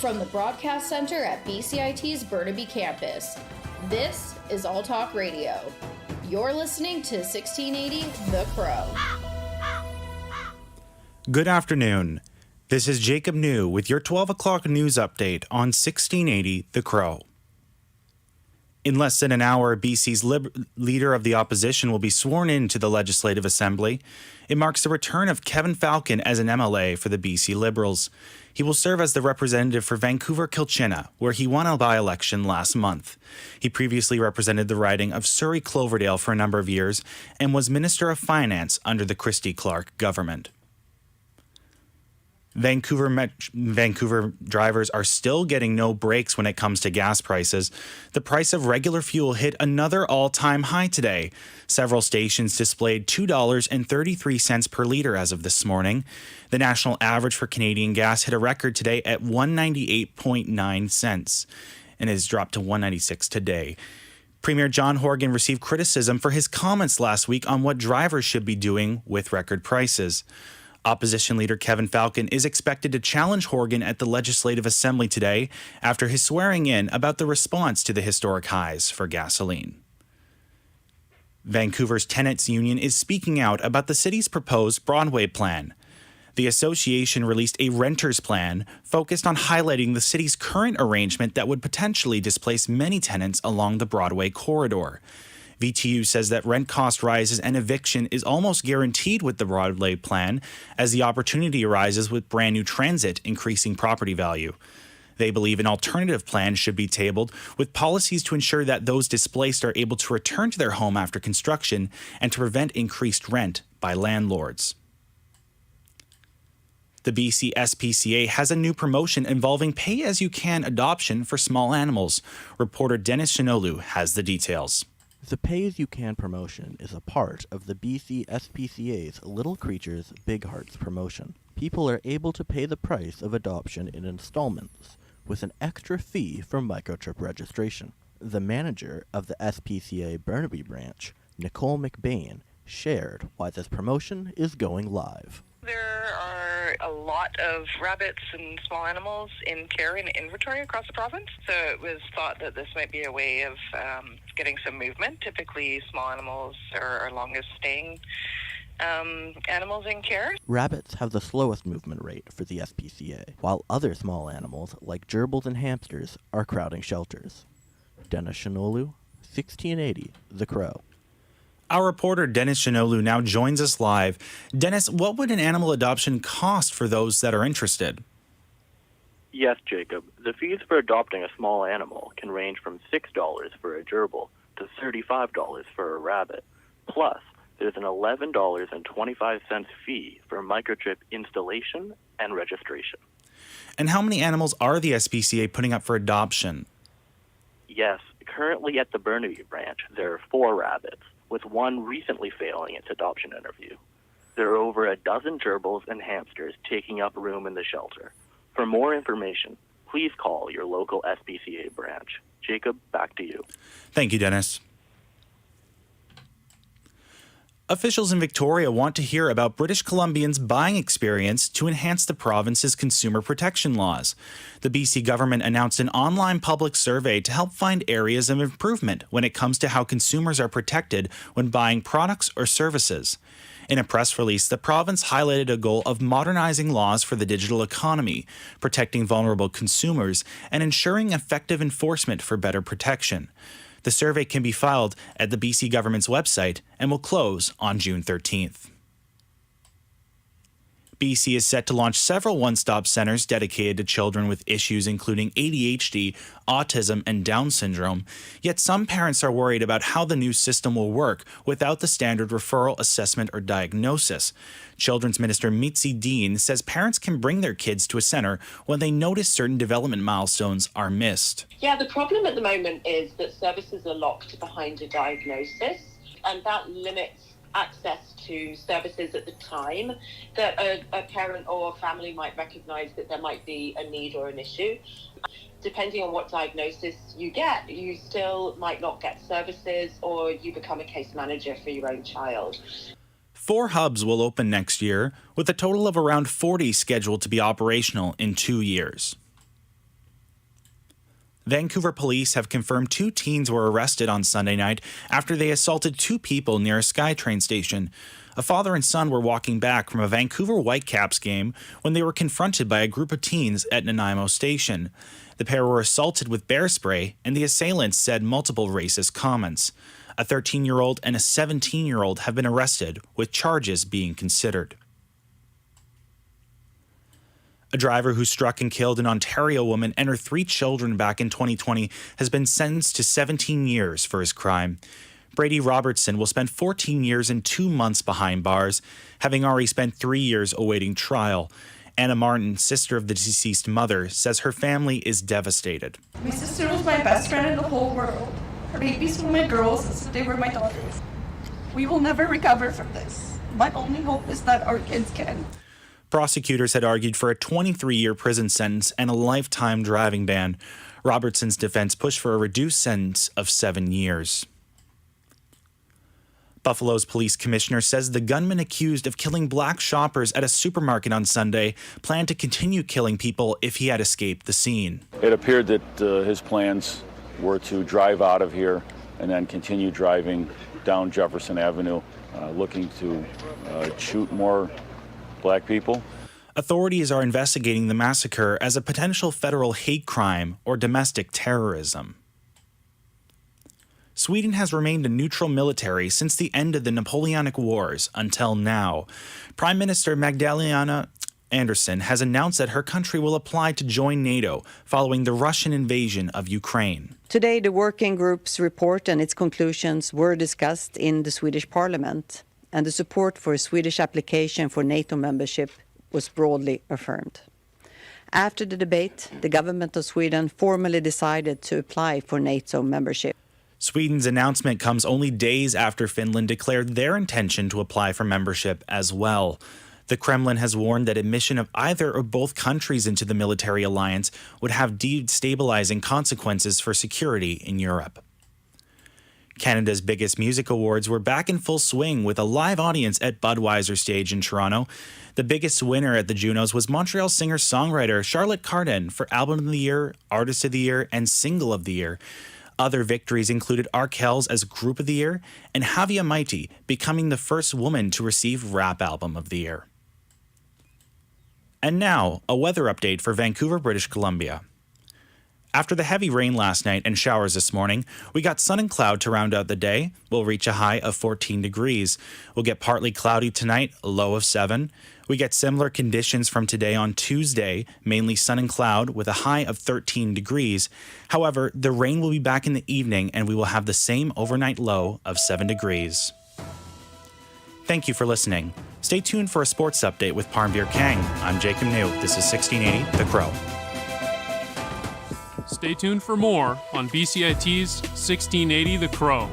From the broadcast center at BCIT's Burnaby Campus, this is All Talk Radio. You're listening to 1680 The Crow. Good afternoon. This is Jacob New with your 12 o'clock news update on 1680 The Crow. In less than an hour, BC's leader of the opposition will be sworn into the Legislative Assembly. It marks the return of Kevin Falcon as an MLA for the BC Liberals. He will serve as the representative for Vancouver-Kilchina, where he won a by-election last month. He previously represented the riding of Surrey-Cloverdale for a number of years and was Minister of Finance under the Christy Clark government. Vancouver drivers are still getting no breaks when it comes to gas prices. The price of regular fuel hit another all-time high today. Several stations displayed $2.33 per litre as of this morning. The national average for Canadian gas hit a record today at 198.9 cents and has dropped to 196 today. Premier John Horgan received criticism for his comments last week on what drivers should be doing with record prices. Opposition leader Kevin Falcon is expected to challenge Horgan at the Legislative Assembly today after his swearing in about the response to the historic highs for gasoline. Vancouver's Tenants Union is speaking out about the city's proposed Broadway plan. The association released a renters plan focused on highlighting the city's current arrangement that would potentially displace many tenants along the Broadway corridor. VTU says that rent cost rises and eviction is almost guaranteed with the Broadway plan, as the opportunity arises with brand new transit increasing property value. They believe an alternative plan should be tabled with policies to ensure that those displaced are able to return to their home after construction and to prevent increased rent by landlords. The BC SPCA has a new promotion involving pay-as-you-can adoption for small animals. Reporter Dennis Shinolu has the details. The Pay-As-You-Can promotion is a part of the BC SPCA's Little Creatures Big Hearts promotion. People are able to pay the price of adoption in installments, with an extra fee for microchip registration. The manager of the SPCA Burnaby branch, Nicole McBain, shared why this promotion is going live. There are a lot of rabbits and small animals in care and inventory across the province, so it was thought that this might be a way of getting some movement. Typically, small animals are our longest staying animals in care. Rabbits have the slowest movement rate for the SPCA, while other small animals like gerbils and hamsters are crowding shelters. Dennis Shinolu, 1680 The Crow. Our reporter Dennis Shinolu now joins us live. Dennis, what would an animal adoption cost for those that are interested? Yes, Jacob. The fees for adopting a small animal can range from $6 for a gerbil to $35 for a rabbit. Plus, there's an $11.25 fee for microchip installation and registration. And how many animals are the SPCA putting up for adoption? Yes, currently at the Burnaby branch, there are 4 rabbits, with one recently failing its adoption interview. There are over a dozen gerbils and hamsters taking up room in the shelter. For more information, please call your local SPCA branch. Jacob, back to you. Thank you, Dennis. Officials in Victoria want to hear about British Columbians' buying experience to enhance the province's consumer protection laws. The BC government announced an online public survey to help find areas of improvement when it comes to how consumers are protected when buying products or services. In a press release, the province highlighted a goal of modernizing laws for the digital economy, protecting vulnerable consumers, and ensuring effective enforcement for better protection. The survey can be filed at the BC government's website and will close on June 13th. BC is set to launch several one-stop centers dedicated to children with issues including ADHD, autism, and Down syndrome. Yet some parents are worried about how the new system will work without the standard referral, assessment, or diagnosis. Children's Minister Mitzi Dean says parents can bring their kids to a center when they notice certain development milestones are missed. Yeah, the problem at the moment is that services are locked behind a diagnosis, and that limits access to services at the time that a parent or a family might recognise that there might be a need or an issue. Depending on what diagnosis you get, you still might not get services, or you become a case manager for your own child. 4 hubs will open next year, with a total of around 40 scheduled to be operational in 2 years. Vancouver police have confirmed 2 teens were arrested on Sunday night after they assaulted 2 people near a SkyTrain station. A father and son were walking back from a Vancouver Whitecaps game when they were confronted by a group of teens at Nanaimo Station. The pair were assaulted with bear spray, and the assailants said multiple racist comments. A 13-year-old and a 17-year-old have been arrested, with charges being considered. A driver who struck and killed an Ontario woman and her 3 children back in 2020 has been sentenced to 17 years for his crime. Brady Robertson will spend 14 years and 2 months behind bars, having already spent 3 years awaiting trial. Anna Martin, sister of the deceased mother, says her family is devastated. My sister was my best friend in the whole world. Her babies were my girls, and they were my daughters. We will never recover from this. My only hope is that our kids can. Prosecutors had argued for a 23-year prison sentence and a lifetime driving ban. Robertson's defense pushed for a reduced sentence of 7 years. Buffalo's police commissioner says the gunman accused of killing black shoppers at a supermarket on Sunday planned to continue killing people if he had escaped the scene. It appeared that his plans were to drive out of here and then continue driving down Jefferson Avenue, looking to shoot more black people. Authorities are investigating the massacre as a potential federal hate crime or domestic terrorism. Sweden has remained a neutral military since the end of the Napoleonic Wars until now. Prime Minister Magdalena Andersson has announced that her country will apply to join NATO following the Russian invasion of Ukraine. Today, the working group's report and its conclusions were discussed in the Swedish Parliament, and the support for a Swedish application for NATO membership was broadly affirmed. After the debate, the government of Sweden formally decided to apply for NATO membership. Sweden's announcement comes only days after Finland declared their intention to apply for membership as well. The Kremlin has warned that admission of either or both countries into the military alliance would have destabilizing consequences for security in Europe. Canada's biggest music awards were back in full swing with a live audience at Budweiser Stage in Toronto. The biggest winner at the Junos was Montreal singer-songwriter Charlotte Cardin for Album of the Year, Artist of the Year, and Single of the Year. Other victories included Arkells as Group of the Year and Javier Maite becoming the first woman to receive Rap Album of the Year. And now, a weather update for Vancouver, British Columbia. After the heavy rain last night and showers this morning, we got sun and cloud to round out the day. We'll reach a high of 14 degrees. We'll get partly cloudy tonight, a low of 7. We get similar conditions from today on Tuesday, mainly sun and cloud with a high of 13 degrees. However, the rain will be back in the evening and we will have the same overnight low of 7 degrees. Thank you for listening. Stay tuned for a sports update with Parmveer Kang. I'm Jacob New. This is 1680 The Crow. Stay tuned for more on BCIT's 1680 The Crow.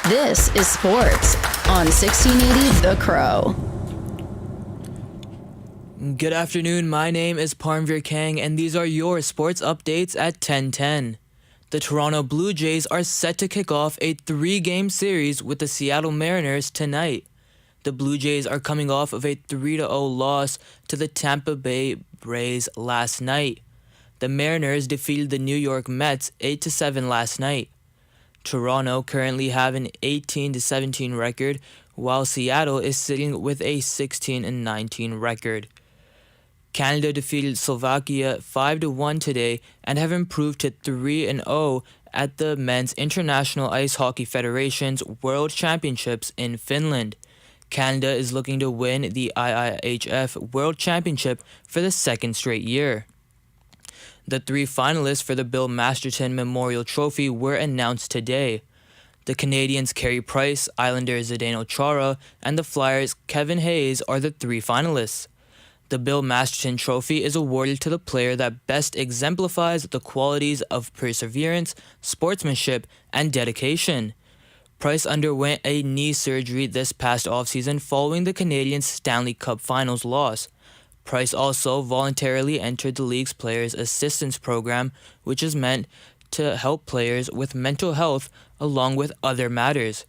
This is sports on 1680 The Crow. Good afternoon, my name is Parmveer Kang and these are your sports updates at 10:10. The Toronto Blue Jays are set to kick off a 3-game series with the Seattle Mariners tonight. The Blue Jays are coming off of a 3-0 loss to the Tampa Bay Rays last night. The Mariners defeated the New York Mets 8-7 last night. Toronto currently have an 18-17 record, while Seattle is sitting with a 16-19 record. Canada defeated Slovakia 5-1 today and have improved to 3-0 at the Men's International Ice Hockey Federation's World Championships in Finland. Canada is looking to win the IIHF World Championship for the second straight year. The 3 finalists for the Bill Masterton Memorial Trophy were announced today. The Canadians Carey Price, Islanders Zdeno Chara, and the Flyers Kevin Hayes are the 3 finalists. The Bill Masterton Trophy is awarded to the player that best exemplifies the qualities of perseverance, sportsmanship, and dedication. Price underwent a knee surgery this past offseason following the Canadiens' Stanley Cup Finals loss. Price also voluntarily entered the league's Players Assistance Program, which is meant to help players with mental health along with other matters.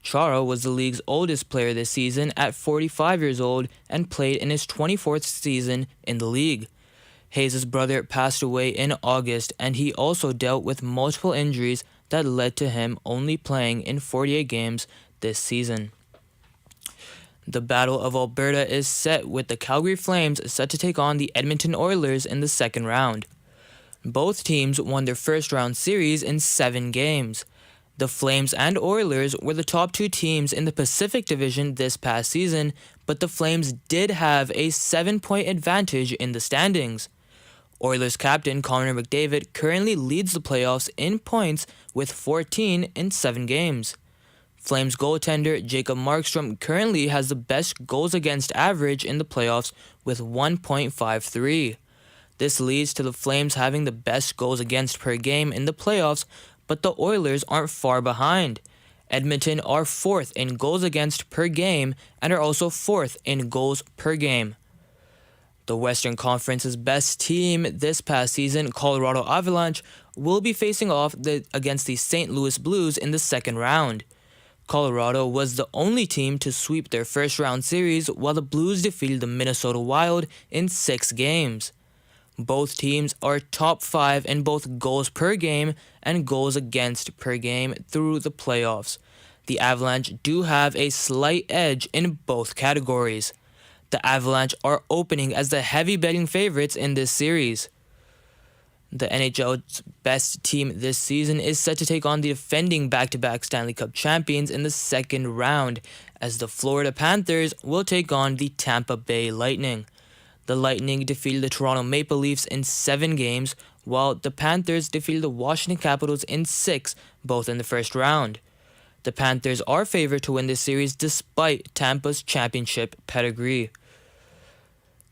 Chara was the league's oldest player this season at 45 years old and played in his 24th season in the league. Hayes' brother passed away in August, and he also dealt with multiple injuries that led to him only playing in 48 games this season. The Battle of Alberta is set with the Calgary Flames set to take on the Edmonton Oilers in the second round. Both teams won their first round series in 7 games. The Flames and Oilers were the top 2 teams in the Pacific Division this past season, but the Flames did have a 7-point advantage in the standings. Oilers captain Connor McDavid currently leads the playoffs in points with 14 in 7 games. Flames goaltender Jacob Markstrom currently has the best goals against average in the playoffs with 1.53. This leads to the Flames having the best goals against per game in the playoffs, but the Oilers aren't far behind. Edmonton are 4th in goals against per game and are also 4th in goals per game. The Western Conference's best team this past season, Colorado Avalanche, will be facing off against the St. Louis Blues in the second round. Colorado was the only team to sweep their first round series, while the Blues defeated the Minnesota Wild in 6 games. Both teams are top 5 in both goals per game and goals against per game through the playoffs. The Avalanche do have a slight edge in both categories. The Avalanche are opening as the heavy betting favorites in this series. The NHL's best team this season is set to take on the defending back-to-back Stanley Cup champions in the second round, as the Florida Panthers will take on the Tampa Bay Lightning. The Lightning defeated the Toronto Maple Leafs in 7 games, while the Panthers defeated the Washington Capitals in 6, both in the first round. The Panthers are favored to win this series despite Tampa's championship pedigree.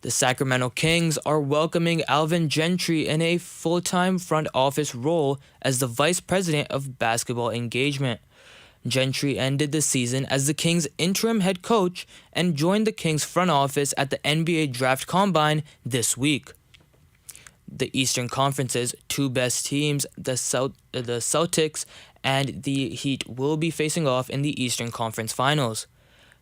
The Sacramento Kings are welcoming Alvin Gentry in a full-time front office role as the vice president of basketball engagement. Gentry ended the season as the Kings' interim head coach and joined the Kings' front office at the NBA Draft Combine this week. The Eastern Conference's 2 best teams, the Celtics and the Heat, will be facing off in the Eastern Conference Finals.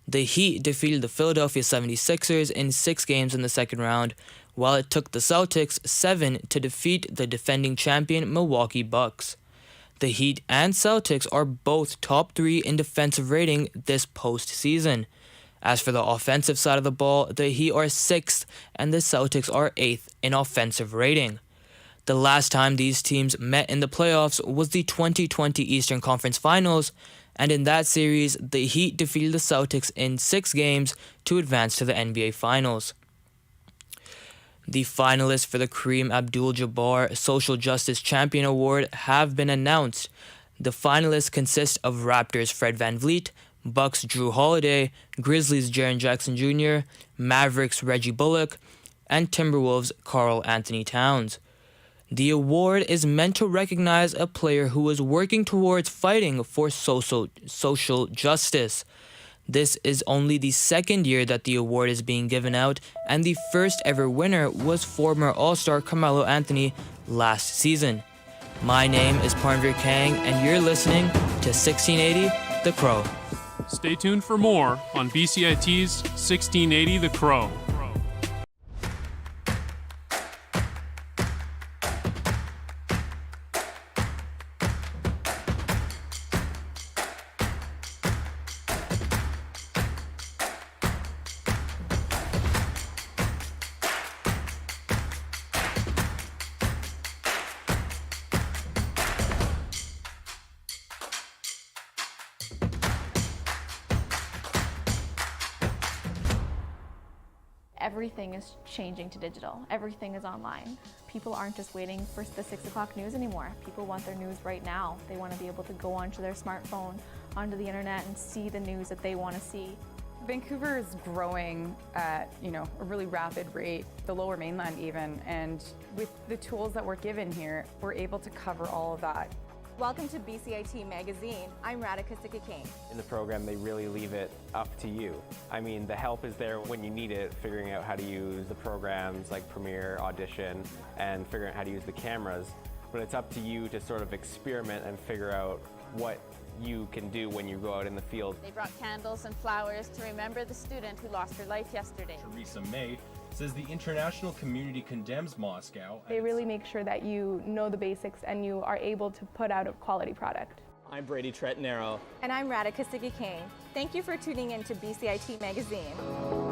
The Heat defeated the Philadelphia 76ers in 6 games in the second round, while it took the Celtics 7 to defeat the defending champion Milwaukee Bucks. The Heat and Celtics are both top 3 in defensive rating this postseason. As for the offensive side of the ball, the Heat are 6th and the Celtics are 8th in offensive rating. The last time these teams met in the playoffs was the 2020 Eastern Conference Finals, and in that series, the Heat defeated the Celtics in 6 games to advance to the NBA Finals. The finalists for the Kareem Abdul-Jabbar Social Justice Champion Award have been announced. The finalists consist of Raptors' Fred VanVleet, Bucks' Drew Holiday, Grizzlies' Jaren Jackson Jr., Mavericks' Reggie Bullock, and Timberwolves' Karl Anthony Towns. The award is meant to recognize a player who is working towards fighting for social justice. This is only the second year that the award is being given out, and the first ever winner was former All-Star Carmelo Anthony last season. My name is Parnveer Kang, and you're listening to 1680 The Crow. Stay tuned for more on BCIT's 1680 The Crow. Everything is changing to digital. Everything is online. People aren't just waiting for the 6 o'clock news anymore. People want their news right now. They want to be able to go onto their smartphone, onto the internet, and see the news that they want to see. Vancouver is growing at, a really rapid rate, the Lower Mainland even, and with the tools that we're given here, we're able to cover all of that. Welcome to BCIT Magazine. I'm Radhika Sikakane. In the program, they really leave it up to you. I mean, the help is there when you need it, figuring out how to use the programs like Premiere, Audition, and figuring out how to use the cameras. But it's up to you to sort of experiment and figure out what you can do when you go out in the field. They brought candles and flowers to remember the student who lost her life yesterday. Teresa May says the international community condemns Moscow. They really make sure that you know the basics and you are able to put out a quality product. I'm Brady Tretnero. And I'm Radhika Sikakane. Thank you for tuning in to BCIT Magazine.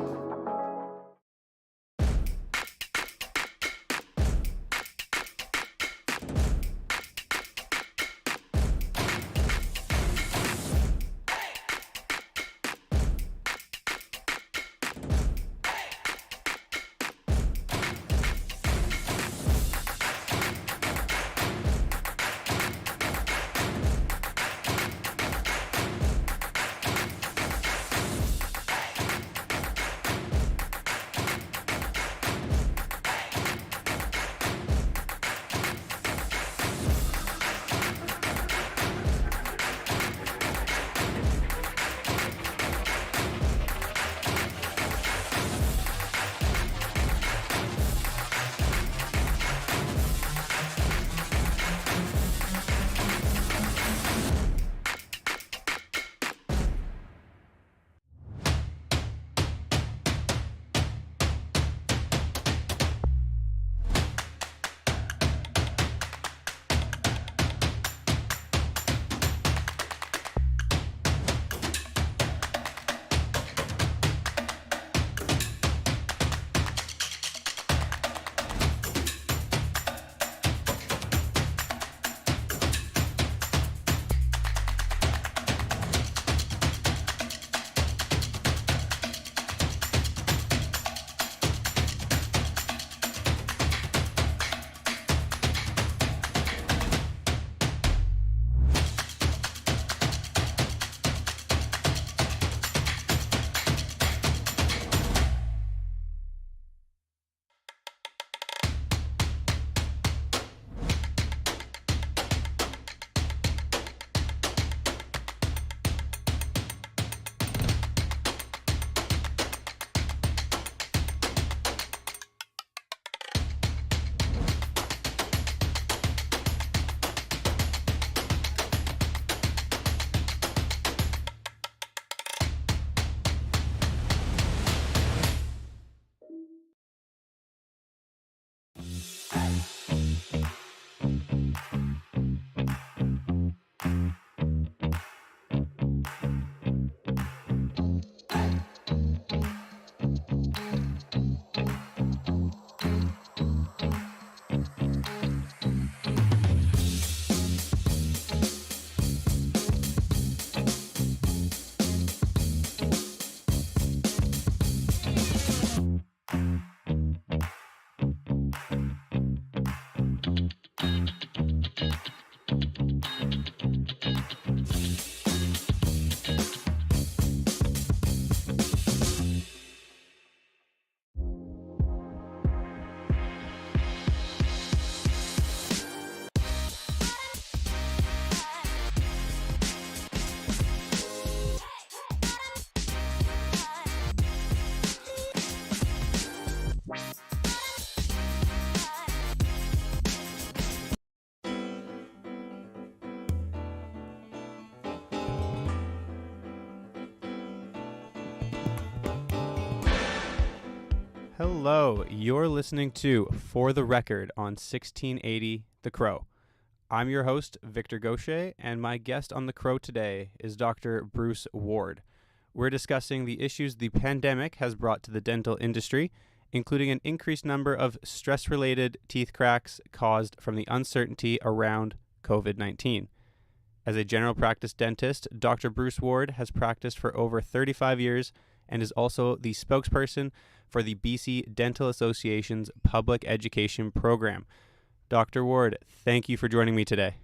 Hello, you're listening to For the Record on 1680 The Crow. I'm your host, Victor Gaucher, and my guest on The Crow today is Dr. Bruce Ward. We're discussing the issues the pandemic has brought to the dental industry, including an increased number of stress-related teeth cracks caused from the uncertainty around COVID-19. As a general practice dentist, Dr. Bruce Ward has practiced for over 35 years and is also the spokesperson for the BC Dental Association's public education program. Dr. Ward, thank you for joining me today.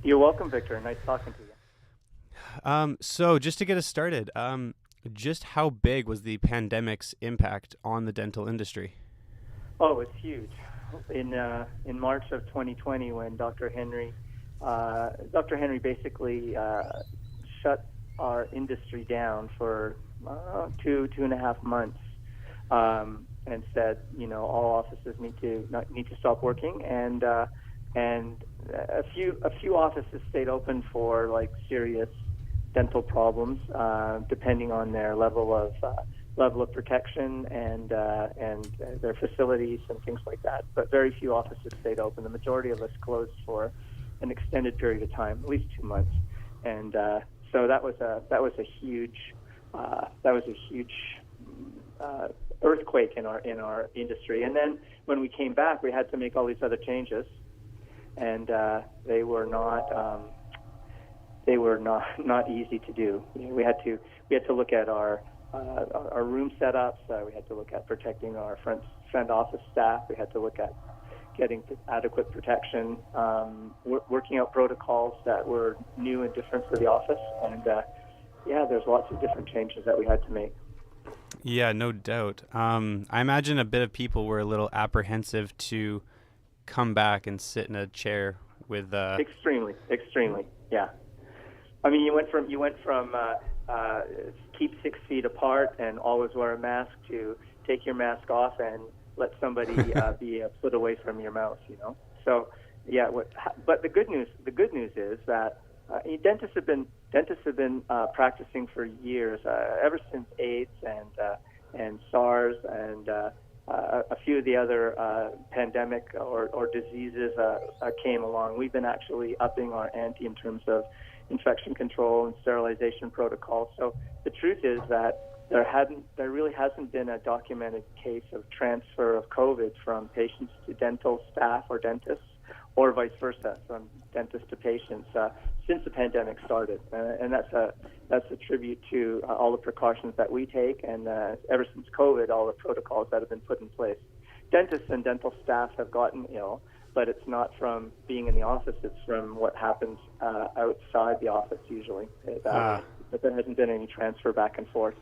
You're welcome, Victor. Nice talking to you. So just to get us started, just how big was the pandemic's impact on the dental industry? Oh, it's huge. In March of 2020, when Dr. Henry basically shut our industry down for 2.5 months, and said, all offices need to stop working, and a few offices stayed open for like serious dental problems, depending on their level of protection and their facilities and things like that. But very few offices stayed open. The majority of us closed for an extended period of time, at least 2 months, and so that was a huge earthquake in our industry. And then when we came back, we had to make all these other changes, and they were not easy to do. We had to look at our room setups. We had to look at protecting our front office staff. We had to look at getting adequate protection, working out protocols that were new and different for the office. And there's lots of different changes that we had to make. Yeah, no doubt. I imagine a bit of people were a little apprehensive to come back and sit in a chair with. Extremely, yeah. I mean, you went from keep 6 feet apart and always wear a mask to take your mask off and let somebody be a foot away from your mouth. So yeah. But the good news is that dentists have been practicing for years, ever since AIDS and SARS and a few of the other pandemic or diseases came along. We've been actually upping our ante in terms of infection control and sterilization protocols. So the truth is that there really hasn't been a documented case of transfer of COVID from patients to dental staff or dentists, or vice versa, from dentists to patients since the pandemic started, and that's a tribute to all the precautions that we take, and ever since COVID, all the protocols that have been put in place. Dentists and dental staff have gotten ill, but it's not from being in the office; it's from what happens outside the office usually. But there hasn't been any transfer back and forth.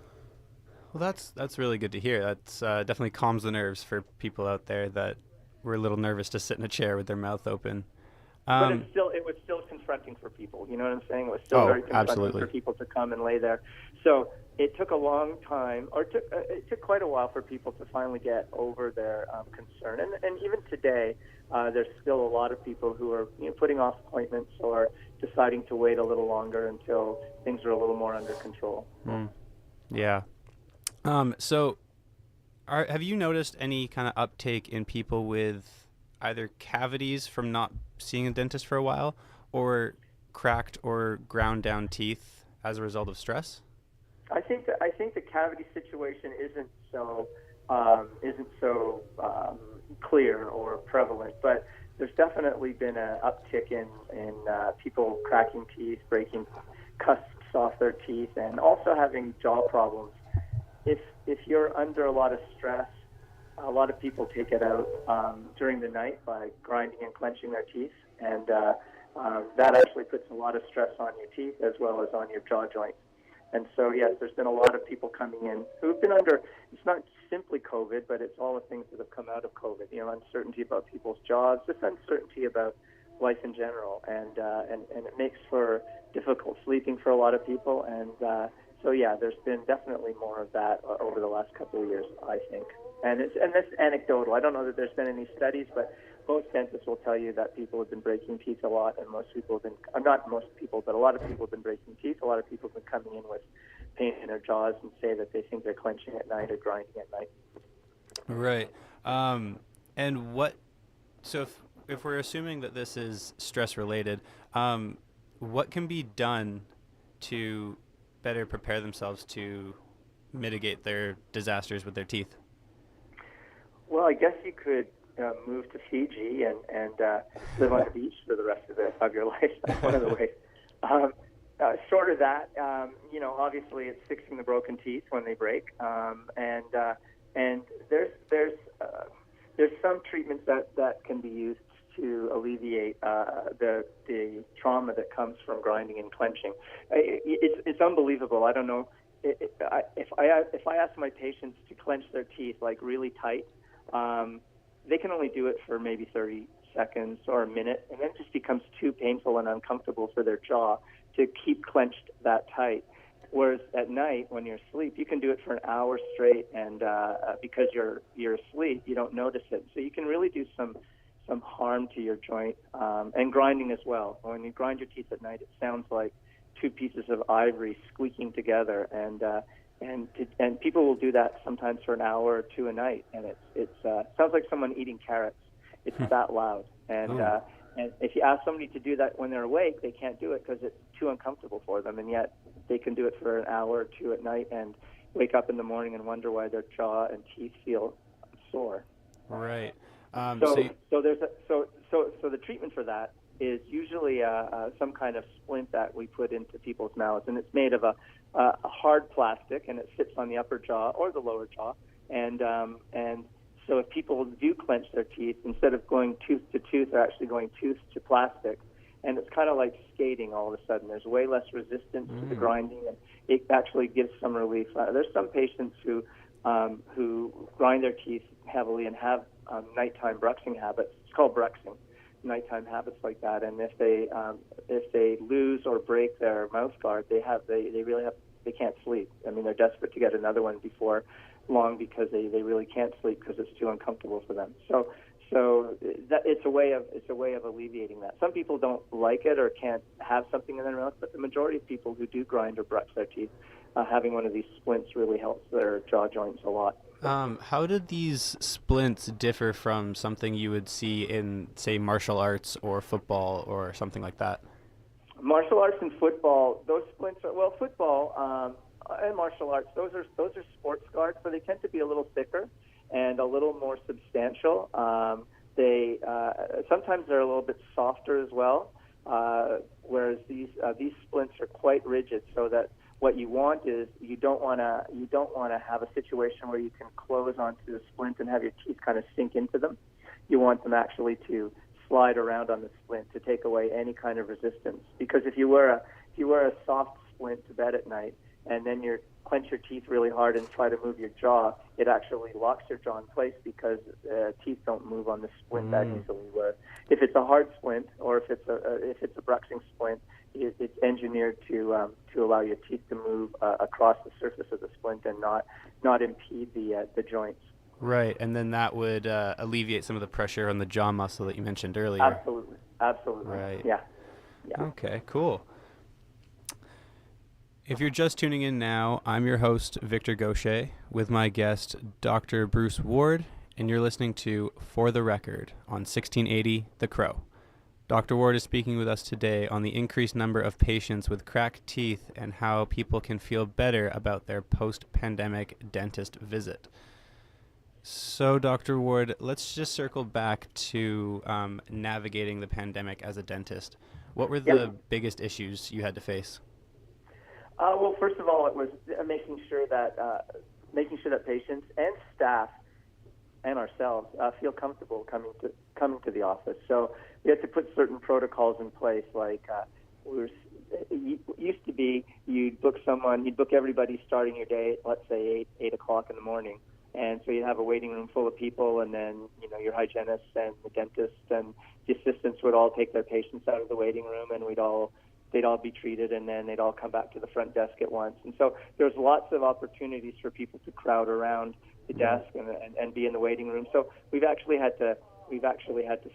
Well, that's really good to hear. That's definitely calms the nerves for people out there that were a little nervous to sit in a chair with their mouth open. But it was still confronting for people. You know what I'm saying? It was still very confronting for people to come and lay there. So it took a long time, or it took quite a while for people to finally get over their concern. And even today, there's still a lot of people who are putting off appointments or deciding to wait a little longer until things are a little more under control. Yeah. So have you noticed any kind of uptake in people with either cavities from not seeing a dentist for a while, or cracked or ground down teeth as a result of stress? I think the cavity situation isn't so clear or prevalent, but there's definitely been an uptick in people cracking teeth, breaking cusps off their teeth, and also having jaw problems. If you're under a lot of stress, a lot of people take it out during the night by grinding and clenching their teeth, and that actually puts a lot of stress on your teeth as well as on your jaw joints. And so, yes, there's been a lot of people coming in who've been under, it's not simply COVID, but it's all the things that have come out of COVID, uncertainty about people's jobs, just uncertainty about life in general, and it makes for difficult sleeping for a lot of people, and so yeah, there's been definitely more of that over the last couple of years, I think. And that's anecdotal. I don't know that there's been any studies, but most dentists will tell you that people have been breaking teeth a lot, and most people have been, not most people, but a lot of people have been breaking teeth. A lot of people have been coming in with pain in their jaws and say that they think they're clenching at night or grinding at night. Right. And so if we're assuming that this is stress related, what can be done to better prepare themselves to mitigate their disasters with their teeth? Well, I guess you could move to Fiji and live on the beach for the rest of your life. That's one of the ways. Short of that, obviously it's fixing the broken teeth when they break, and there's some treatments that can be used to alleviate the trauma that comes from grinding and clenching. It's unbelievable. I don't know if I ask my patients to clench their teeth like really tight, they can only do it for maybe 30 seconds or a minute, and then it just becomes too painful and uncomfortable for their jaw to keep clenched that tight. Whereas at night, when you're asleep, you can do it for an hour straight, and because you're asleep, you don't notice it. So you can really do some harm to your joint, and grinding as well. When you grind your teeth at night, it sounds like two pieces of ivory squeaking together, and people will do that sometimes for an hour or two a night, and it sounds like someone eating carrots. It's that loud, and if you ask somebody to do that when they're awake, they can't do it because it's too uncomfortable for them, and yet they can do it for an hour or two at night and wake up in the morning and wonder why their jaw and teeth feel sore. Right. So the treatment for that is usually some kind of splint that we put into people's mouths, and it's made of a hard plastic, and it sits on the upper jaw or the lower jaw, and so if people do clench their teeth, instead of going tooth to tooth, they're actually going tooth to plastic, and it's kind of like skating all of a sudden. There's way less resistance to the grinding, and it actually gives some relief. There's some patients who grind their teeth heavily and have nighttime bruxing habits. It's called bruxing, nighttime habits like that. And if they lose or break their mouth guard, they can't sleep. I mean, they're desperate to get another one before long because they really can't sleep because it's too uncomfortable for them. So that it's a way of alleviating that. Some people don't like it or can't have something in their mouth, but the majority of people who do grind or brush their teeth, having one of these splints really helps their jaw joints a lot. How did these splints differ from something you would see in, say, martial arts or football or something like that? Martial arts and football, those splints are, well, football and martial arts, those are sports guards, so they tend to be a little thicker and a little more substantial. They sometimes they're a little bit softer as well, whereas these splints are quite rigid, so that what you want is you don't want to have a situation where you can close onto the splint and have your teeth kind of sink into them. You want them actually to slide around on the splint to take away any kind of resistance. Because if you wear a soft splint to bed at night and then you clench your teeth really hard and try to move your jaw, it actually locks your jaw in place because teeth don't move on the splint that easily. Where if it's a hard splint or if it's a bruxing splint, it's engineered to allow your teeth to move across the surface of the splint and not impede the joints. Right, and then that would alleviate some of the pressure on the jaw muscle that you mentioned earlier. Absolutely. Right. Yeah. Okay, cool. If you're just tuning in now, I'm your host, Victor Gaucher, with my guest, Dr. Bruce Ward, and you're listening to For the Record on 1680 The Crow. Dr. Ward is speaking with us today on the increased number of patients with cracked teeth and how people can feel better about their post-pandemic dentist visit. So, Dr. Ward, let's just circle back to navigating the pandemic as a dentist. What were the biggest issues you had to face? Well, first of all, it was making sure that patients and staff and ourselves feel comfortable coming to the office. So we had to put certain protocols in place, like it used to be you'd book everybody starting your day at, let's say, 8 o'clock in the morning. And so you'd have a waiting room full of people, and then, your hygienist and the dentist and the assistants would all take their patients out of the waiting room, and they'd all be treated, and then they'd all come back to the front desk at once. And so there's lots of opportunities for people to crowd around the desk and be in the waiting room. So we've actually had to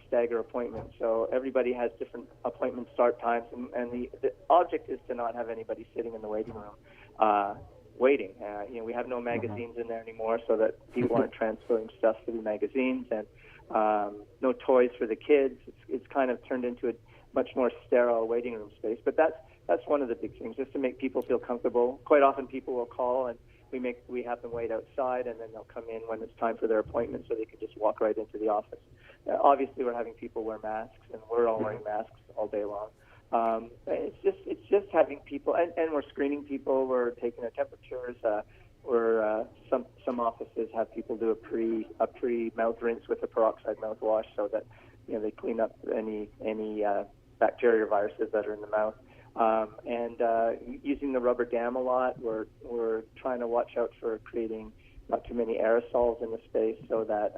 stagger appointments. So everybody has different appointment start times, and the object is to not have anybody sitting in the waiting room waiting. We have no magazines in there anymore, so that people aren't transferring stuff to the magazines, and no toys for the kids. It's kind of turned into a much more sterile waiting room space. But that's one of the big things, just to make people feel comfortable. Quite often people will call, and we have them wait outside, and then they'll come in when it's time for their appointment, so they can just walk right into the office. Obviously, we're having people wear masks, and we're all wearing masks all day long. It's just having people, and we're screening people. We're taking their temperatures. Some offices have people do a pre mouth rinse with a peroxide mouthwash, so that they clean up any bacteria or viruses that are in the mouth. Using the rubber dam a lot. We're trying to watch out for creating not too many aerosols in the space, so that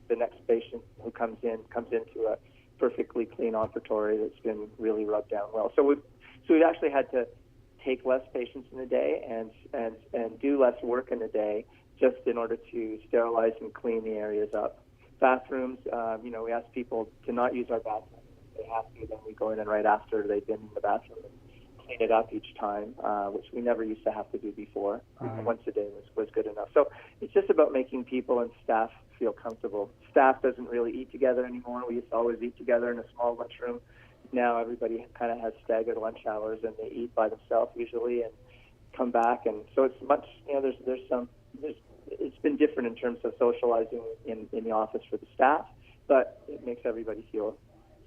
the next patient who comes into a perfectly clean operatory that's been really rubbed down well. So we've actually had to take less patients in a day and do less work in a day, just in order to sterilize and clean the areas up. Bathrooms, we ask people to not use our bathrooms. If they have to, then we go in and right after they've been in the bathroom and clean it up each time, which we never used to have to do before. Once a day was good enough. So it's just about making people and staff feel comfortable. Staff doesn't really eat together anymore. We used to always eat together in a small lunchroom. Now everybody kind of has staggered lunch hours, and they eat by themselves usually and come back. And so it's much, it's been different in terms of socializing in the office for the staff, but it makes everybody feel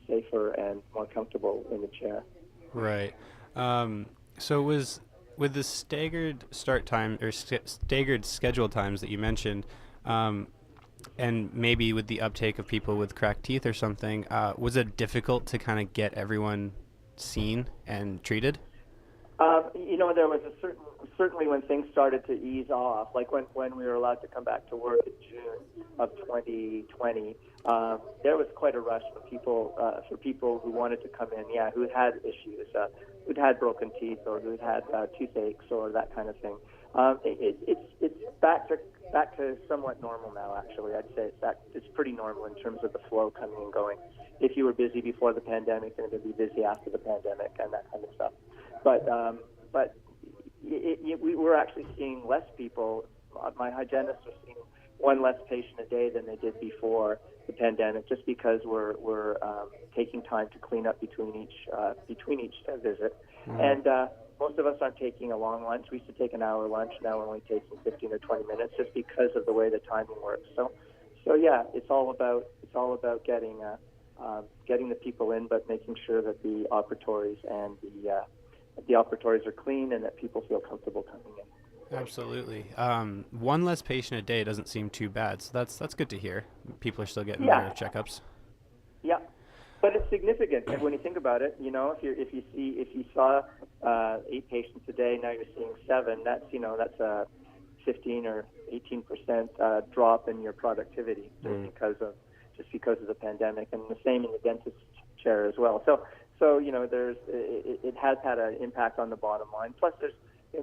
safer and more comfortable in the chair. Right. So with the staggered start time or staggered schedule times that you mentioned, and maybe with the uptake of people with cracked teeth or something, was it difficult to kind of get everyone seen and treated? There was certainly when things started to ease off, like when we were allowed to come back to work in June of 2020, there was quite a rush for people who wanted to come in, who had issues, who'd had broken teeth or who'd had toothaches or that kind of thing. It's back to somewhat normal now. Actually, I'd say it's pretty normal in terms of the flow coming and going. If you were busy before the pandemic, you're going to be busy after the pandemic and that kind of stuff. But we were actually seeing less people. My hygienists are seeing one less patient a day than they did before the pandemic, just because we're taking time to clean up between each visit. And most of us aren't taking a long lunch. We used to take an hour lunch. Now we're only taking 15 or 20 minutes, just because of the way the timing works. So yeah, it's all about getting the people in, but making sure that the operatories and the operatories are clean and that people feel comfortable coming in. Absolutely. One less patient a day doesn't seem too bad, so that's good to hear. People are still getting their checkups. Yeah, but it's significant when you think about it. If you saw 8 patients a day, now you're seeing 7. That's a 15 or 18% drop in your productivity just because of the pandemic, and the same in the dentist chair as well. So it has had an impact on the bottom line. Plus, there's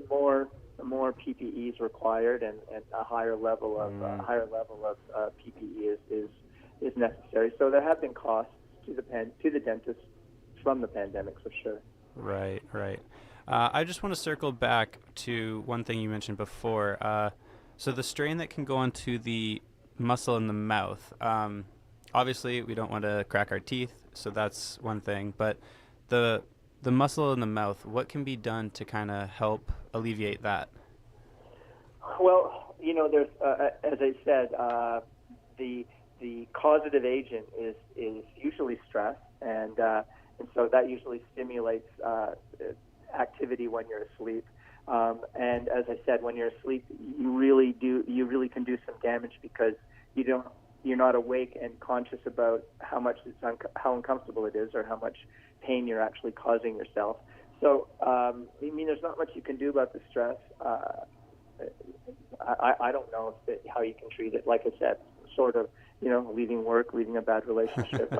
more PPEs required, and a higher level of PPE is necessary. So there have been costs to the dentist from the pandemic, for sure. Right. I just want to circle back to one thing you mentioned before. So the strain that can go onto the muscle in the mouth. Obviously, we don't want to crack our teeth, so that's one thing. But the muscle in the mouth, what can be done to kind of help alleviate that? Well, there's, as I said, the causative agent is usually stress, and so that usually stimulates activity when you're asleep. And as I said, when you're asleep, you really can do some damage, because you're not awake and conscious about how uncomfortable it is, or how much pain you're actually causing yourself. So, there's not much you can do about the stress. I don't know how you can treat it. Like I said, sort of, leaving work, leaving a bad relationship,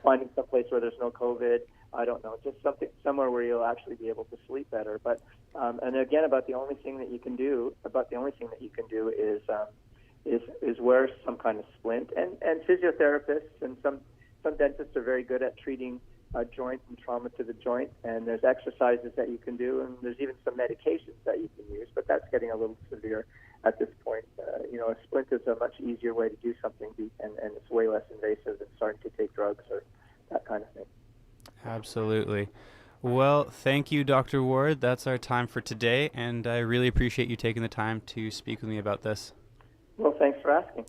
finding some place where there's no COVID. I don't know, just somewhere where you'll actually be able to sleep better. But and again, the only thing that you can do is wear some kind of splint. And physiotherapists and some dentists are very good at treating joint and trauma to the joint. And there's exercises that you can do, and there's even some medications that you can use, but that's getting a little severe at this point. A splint is a much easier way to do something, and it's way less invasive than starting to take drugs or that kind of thing. Absolutely. Well, thank you, Dr. Ward. That's our time for today, and I really appreciate you taking the time to speak with me about this. Well, thanks for asking.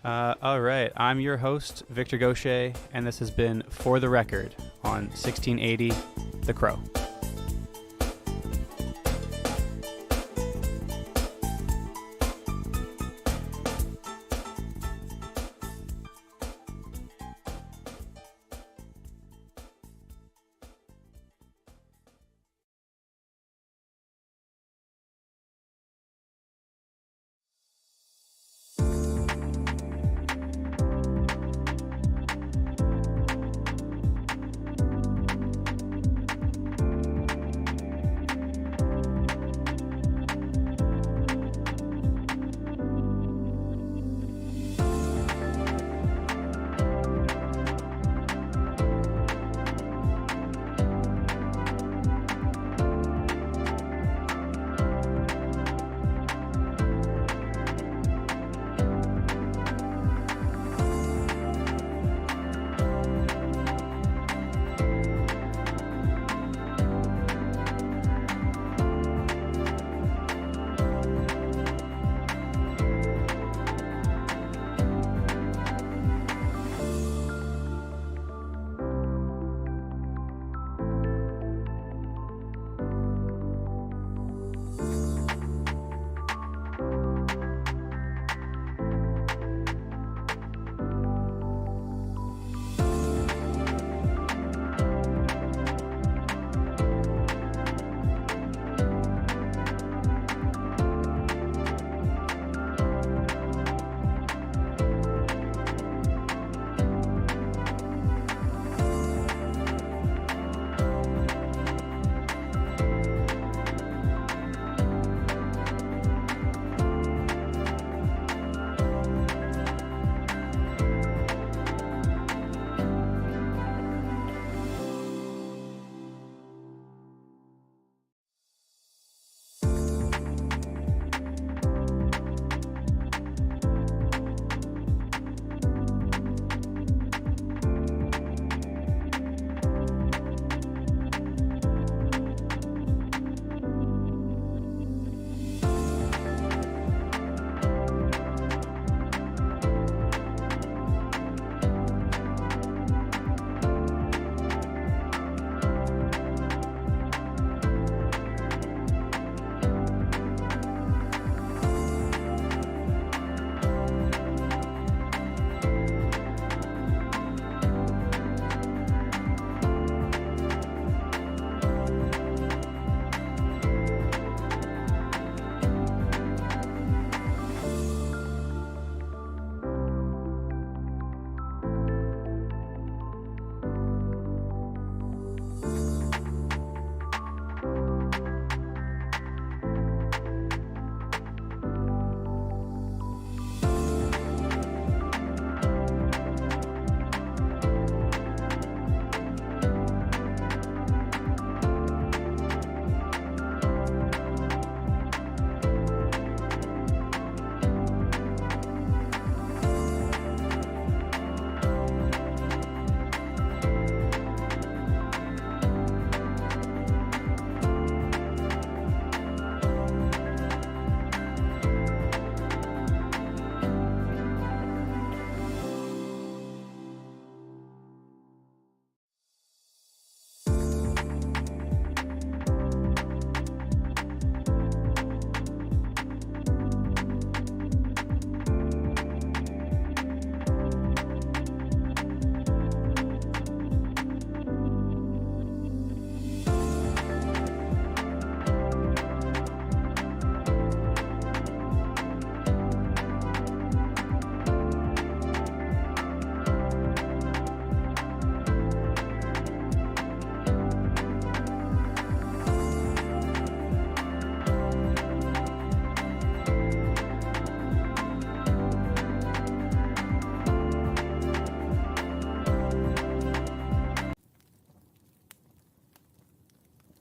All right. I'm your host, Victor Gaucher, and this has been For the Record on 1680 The Crow.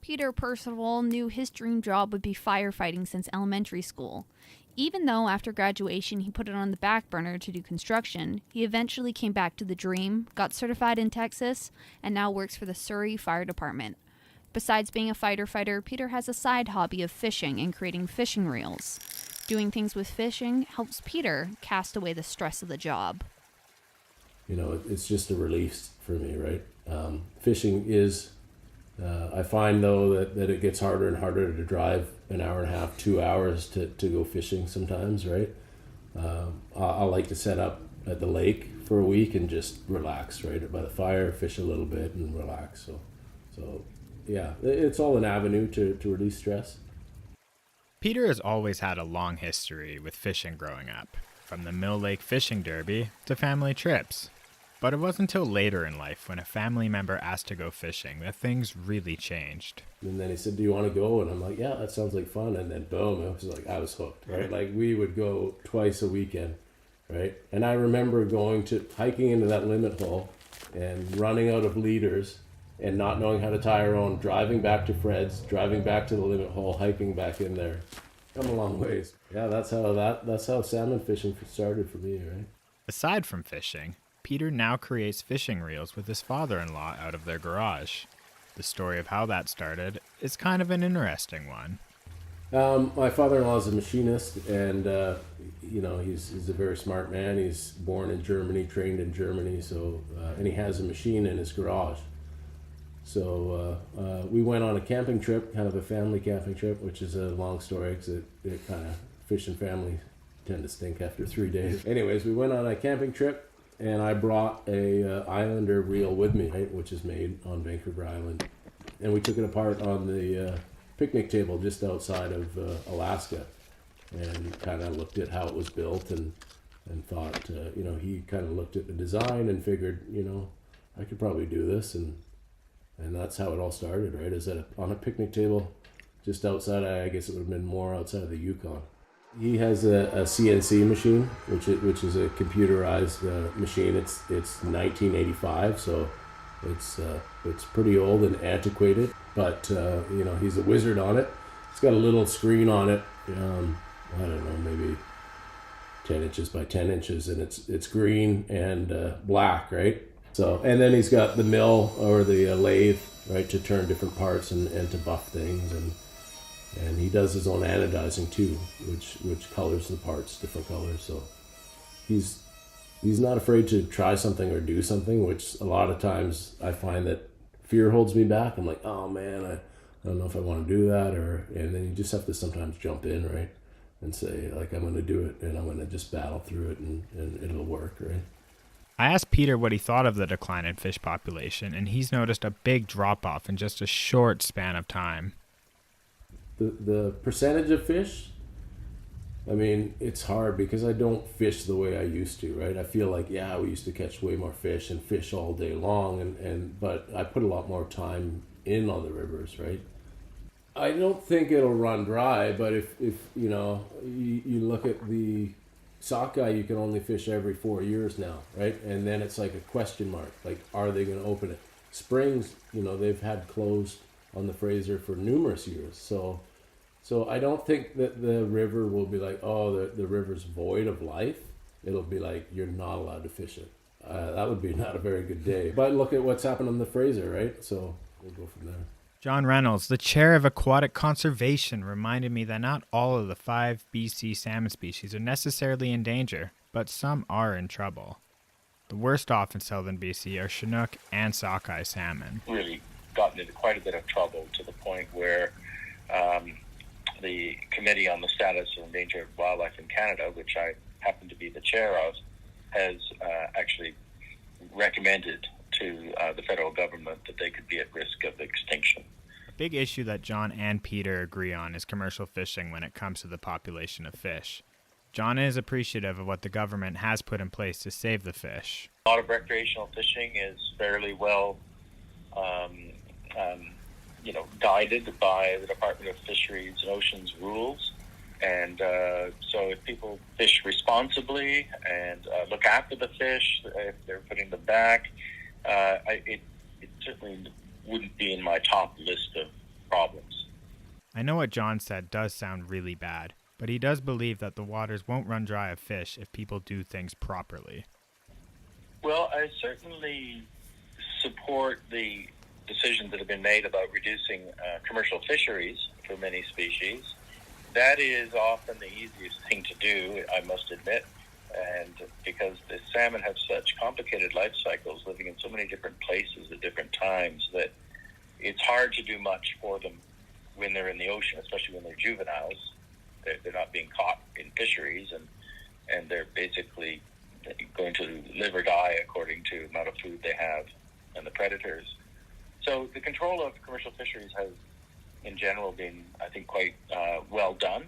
Peter Percival knew his dream job would be firefighting since elementary school. Even though after graduation he put it on the back burner to do construction, he eventually came back to the dream, got certified in Texas, and now works for the Surrey Fire Department. Besides being a fighter, Peter has a side hobby of fishing and creating fishing reels. Doing things with fishing helps Peter cast away the stress of the job. You know, it's just a relief for me, right? Fishing is, I find though that it gets harder and harder to drive an hour and a half, 2 hours to go fishing sometimes, right? I like to set up at the lake for a week and just relax, right? By the fire, fish a little bit and relax. So yeah, it's all an avenue to release stress. Peter has always had a long history with fishing growing up, from the Mill Lake Fishing Derby to family trips. But it wasn't until later in life, when a family member asked to go fishing, that things really changed. And then he said, "Do you want to go?" And I'm like, "Yeah, that sounds like fun." And then boom, it was like I was hooked, right? Like we would go twice a weekend, right? And I remember hiking into that limit hole and running out of leaders and not knowing how to tie our own, driving back to Fred's, driving back to the limit hole, hiking back in there. Come a long ways. Yeah, that's how salmon fishing started for me, right? Aside from fishing, Peter now creates fishing reels with his father-in-law out of their garage. The story of how that started is kind of an interesting one. My father-in-law is a machinist, and he's a very smart man. He's born in Germany, trained in Germany, and he has a machine in his garage. So we went on a camping trip, kind of a family camping trip, which is a long story because it kind of, fish and family tend to stink after 3 days. Anyways, we went on a camping trip, and I brought a Islander reel with me, right, which is made on Vancouver Island. And we took it apart on the picnic table just outside of Alaska and kind of looked at how it was built and thought, he kind of looked at the design and figured, I could probably do this. And that's how it all started, right? Is that on a picnic table just outside, I guess it would have been more outside of the Yukon. He has a CNC machine, which is a computerized machine. It's 1985, so it's pretty old and antiquated. But he's a wizard on it. It's got a little screen on it. I don't know, maybe 10 inches by 10 inches, and it's green and black, right? So, and then he's got the mill or the lathe, right, to turn different parts and to buff things, and he does his own anodizing too, which colors the parts different colors. So he's not afraid to try something or do something, which a lot of times I find that fear holds me back. I'm like, oh man, I don't know if I want to do that, and then you just have to sometimes jump in, right, and say like, I'm going to do it, and I'm going to just battle through it, and it'll work, right? I asked Peter what he thought of the decline in fish population, and he's noticed a big drop-off in just a short span of time. The percentage of fish, I mean, it's hard because I don't fish the way I used to, right? I feel like, yeah, we used to catch way more fish and fish all day long, but I put a lot more time in on the rivers, right? I don't think it'll run dry, but if you look at the sockeye, you can only fish every 4 years now, right? And then it's like a question mark, like, are they going to open it? Springs, they've had closed on the Fraser for numerous years. So I don't think that the river will be like, oh, the river's void of life. It'll be like, you're not allowed to fish it. That would be not a very good day. But look at what's happened on the Fraser, right? So we'll go from there. John Reynolds, the chair of aquatic conservation, reminded me that not all of the 5 BC salmon species are necessarily in danger, but some are in trouble. The worst off in southern BC are Chinook and sockeye salmon. Really gotten into quite a bit of trouble to the point where the Committee on the Status of Endangered Wildlife in Canada, which I happen to be the chair of, has actually recommended to the federal government that they could be at risk of extinction. A big issue that John and Peter agree on is commercial fishing when it comes to the population of fish. John is appreciative of what the government has put in place to save the fish. A lot of recreational fishing is fairly well guided by the Department of Fisheries and Oceans rules. And so if people fish responsibly and look after the fish, if they're putting them back, it certainly wouldn't be in my top list of problems. I know what John said does sound really bad, but he does believe that the waters won't run dry of fish if people do things properly. Well, I certainly support the decisions that have been made about reducing commercial fisheries for many species. That is often the easiest thing to do, I must admit, and because the salmon have such complicated life cycles, living in so many different places at different times, that it's hard to do much for them when they're in the ocean, especially when they're juveniles. They're not being caught in fisheries, and they're basically going to live or die according to the amount of food they have and the predators. So the control of commercial fisheries has, in general, been, I think, quite well done.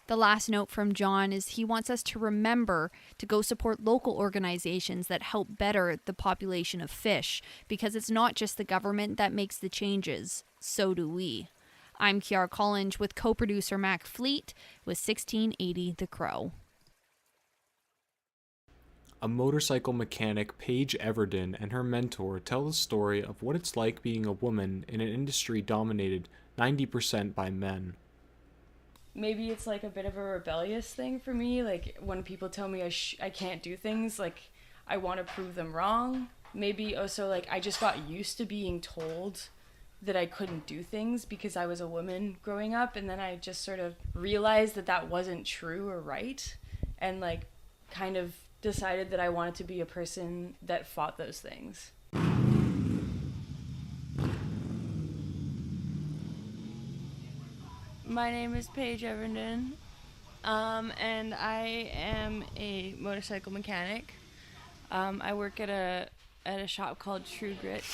The last note from John is he wants us to remember to go support local organizations that help better the population of fish, because it's not just the government that makes the changes, so do we. I'm Kiara Collins with co-producer Mac Fleet with 1680 The Crow. A motorcycle mechanic, Paige Everden, and her mentor tell the story of what it's like being a woman in an industry dominated 90% by men. Maybe it's like a bit of a rebellious thing for me. Like when people tell me I can't do things, like I want to prove them wrong. Maybe also like I just got used to being told that I couldn't do things because I was a woman growing up, and then I just sort of realized that that wasn't true or right, and like kind of decided that I wanted to be a person that fought those things. My name is Paige Everden, and I am a motorcycle mechanic. I work at a shop called True Grit.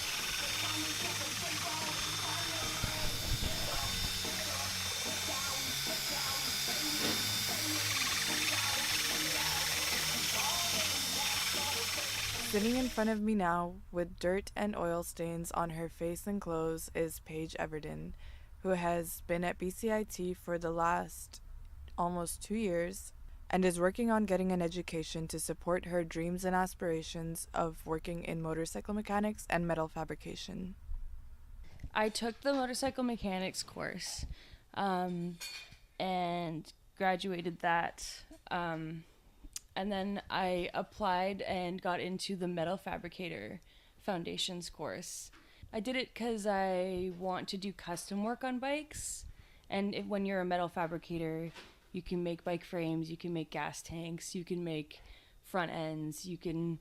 Sitting in front of me now with dirt and oil stains on her face and clothes is Paige Everden, who has been at BCIT for the last almost 2 years and is working on getting an education to support her dreams and aspirations of working in motorcycle mechanics and metal fabrication. I took the motorcycle mechanics course and graduated that. And then I applied and got into the metal fabricator foundations course. I did it because I want to do custom work on bikes. And when you're a metal fabricator, you can make bike frames, you can make gas tanks, you can make front ends, you can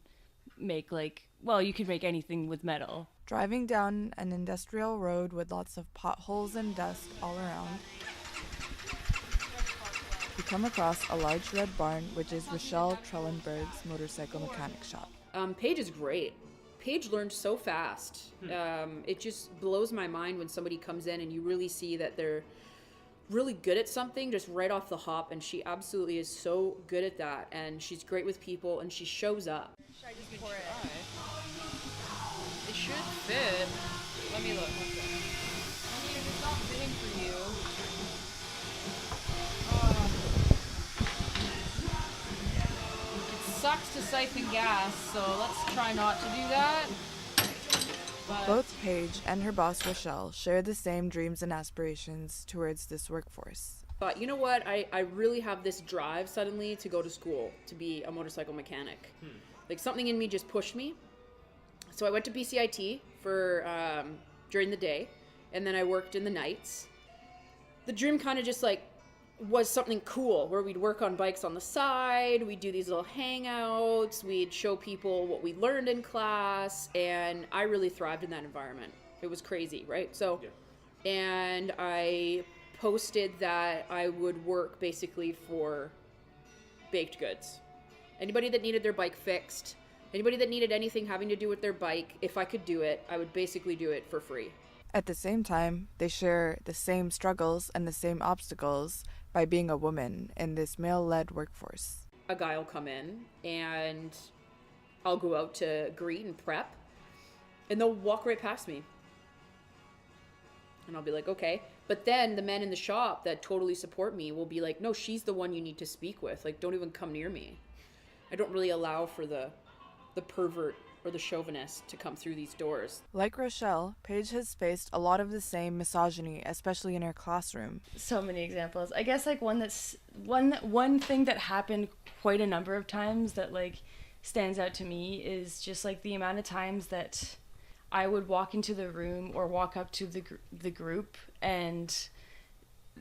make you can make anything with metal. Driving down an industrial road with lots of potholes and dust all around, we come across a large red barn, which is Rochelle Trellenberg's motorcycle mechanic shop. Paige is great. Paige learned so fast. It just blows my mind when somebody comes in and you really see that they're really good at something just right off the hop, and she absolutely is so good at that, and she's great with people, and she shows up. Should I just pour it? It should fit. Let me look. I mean, if it's not fitting for you. It sucks to siphon gas, so let's try not to do that. But both Paige and her boss Rochelle share the same dreams and aspirations towards this workforce. But you know what? I really have this drive suddenly to go to school to be a motorcycle mechanic. Like something in me just pushed me. So I went to BCIT for during the day, and then I worked in the nights. The dream kind of just was something cool where we'd work on bikes on the side, we'd do these little hangouts, we'd show people what we learned in class, and I really thrived in that environment. It was crazy, right? So, and I posted that I would work basically for baked goods. Anybody that needed their bike fixed, anybody that needed anything having to do with their bike, if I could do it, I would basically do it for free. At the same time, they share the same struggles and the same obstacles by being a woman in this male-led workforce. A guy will come in and I'll go out to greet and prep, and they'll walk right past me. And I'll be like, okay. But then the men in the shop that totally support me will be like, no, she's the one you need to speak with. Like, don't even come near me. I don't really allow for the pervert or the chauvinist to come through these doors. Like Rochelle, Paige has faced a lot of the same misogyny, especially in her classroom. So many examples. I guess like one thing that happened quite a number of times that like stands out to me is just like the amount of times that I would walk into the room or walk up to the group and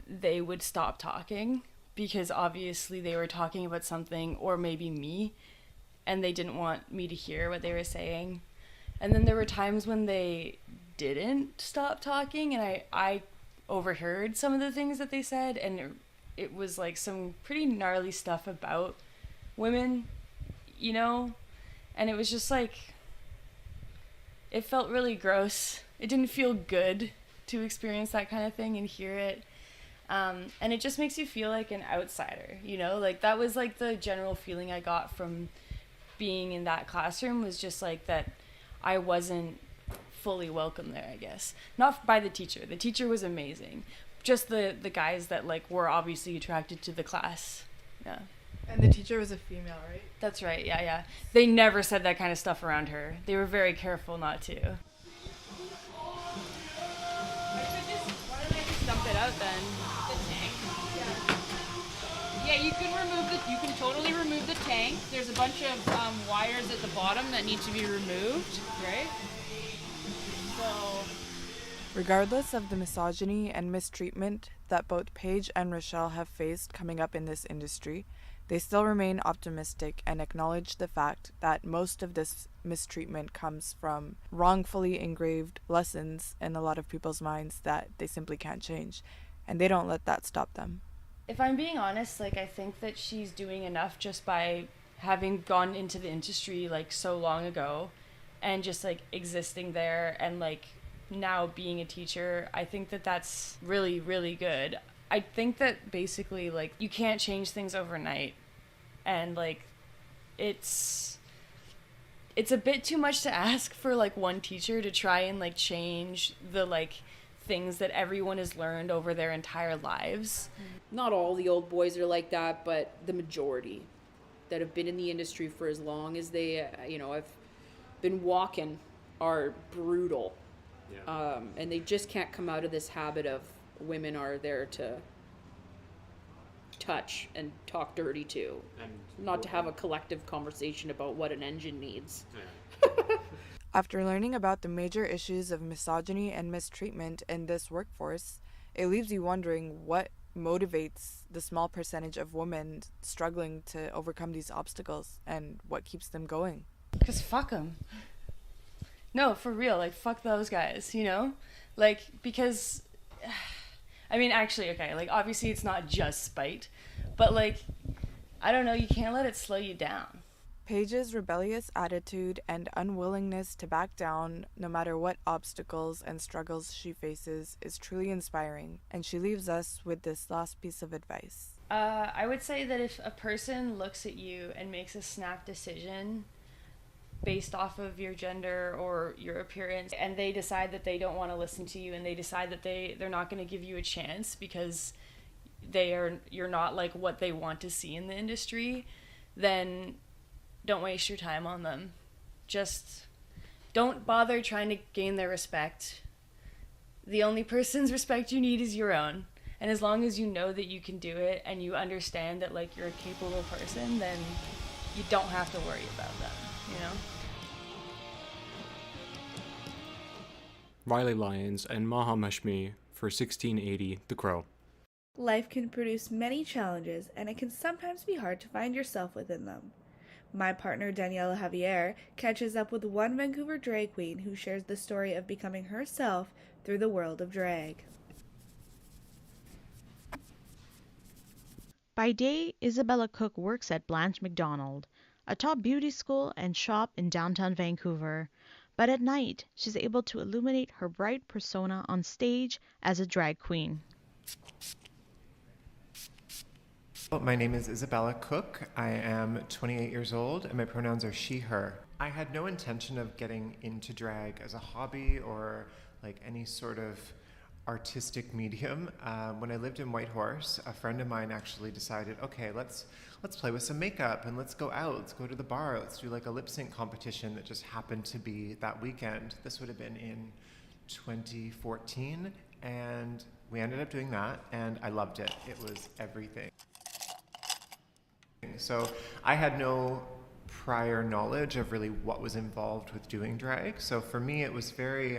they would stop talking because obviously they were talking about something, or maybe me, and they didn't want me to hear what they were saying. And then there were times when they didn't stop talking and I overheard some of the things that they said, and it was like some pretty gnarly stuff about women, you know? And it was just like, it felt really gross. It didn't feel good to experience that kind of thing and hear it. And it just makes you feel like an outsider, you know? Like that was like the general feeling I got from being in that classroom, was just like that I wasn't fully welcome there, I guess. Not by the teacher. The teacher was amazing. Just the guys that like were obviously attracted to the class. Yeah. And the teacher was a female, right? That's right, yeah. They never said that kind of stuff around her. They were very careful not to. Why don't I just dump it out then? The tank. Yeah, you can totally remove the tank. There's a bunch of wires at the bottom that need to be removed, right? So, Regardless of the misogyny and mistreatment that both Paige and Rochelle have faced coming up in this industry, they still remain optimistic and acknowledge the fact that most of this mistreatment comes from wrongfully engraved lessons in a lot of people's minds that they simply can't change, and they don't let that stop them. if I'm being honest, like I think that she's doing enough just by having gone into the industry like so long ago and just like existing there and like now being a teacher. I think that that's really, really good. I think that basically like you can't change things overnight, and like it's a bit too much to ask for like one teacher to try and like change the like things that everyone has learned over their entire lives. Not all the old boys are like that, but the majority that have been in the industry for as long as they, have been walking are brutal. Yeah. And they just can't come out of this habit of women are there to touch and talk dirty to, and not to have a collective conversation about what an engine needs. Yeah. After learning about the major issues of misogyny and mistreatment in this workforce, it leaves you wondering what motivates the small percentage of women struggling to overcome these obstacles and what keeps them going. Because fuck them. No, for real, like fuck those guys, you know? Like, because, I mean, actually, okay, like obviously it's not just spite, but like, I don't know, you can't let it slow you down. Paige's rebellious attitude and unwillingness to back down, no matter what obstacles and struggles she faces, is truly inspiring, and she leaves us with this last piece of advice. I would say that if a person looks at you and makes a snap decision based off of your gender or your appearance, and they decide that they don't want to listen to you, and they decide that they're not going to give you a chance because you're not like what they want to see in the industry, then don't waste your time on them. Just don't bother trying to gain their respect. The only person's respect you need is your own. And as long as you know that you can do it and you understand that like you're a capable person, then you don't have to worry about them, you know? Riley Lyons and Maha Mashmi for 1680 The Crow. Life can produce many challenges, and it can sometimes be hard to find yourself within them. My partner Daniela Javier catches up with one Vancouver drag queen who shares the story of becoming herself through the world of drag. By day, Isabella Cook works at Blanche MacDonald, a top beauty school and shop in downtown Vancouver. But at night, she's able to illuminate her bright persona on stage as a drag queen. My name is Isabella Cook. I am 28 years old and my pronouns are she, her. I had no intention of getting into drag as a hobby or like any sort of artistic medium. When I lived in Whitehorse, a friend of mine actually decided, okay, let's play with some makeup and let's go out, let's go to the bar, let's do like a lip sync competition that just happened to be that weekend. This would have been in 2014, and we ended up doing that, and I loved it. It was everything. So I had no prior knowledge of really what was involved with doing drag. So for me, it was very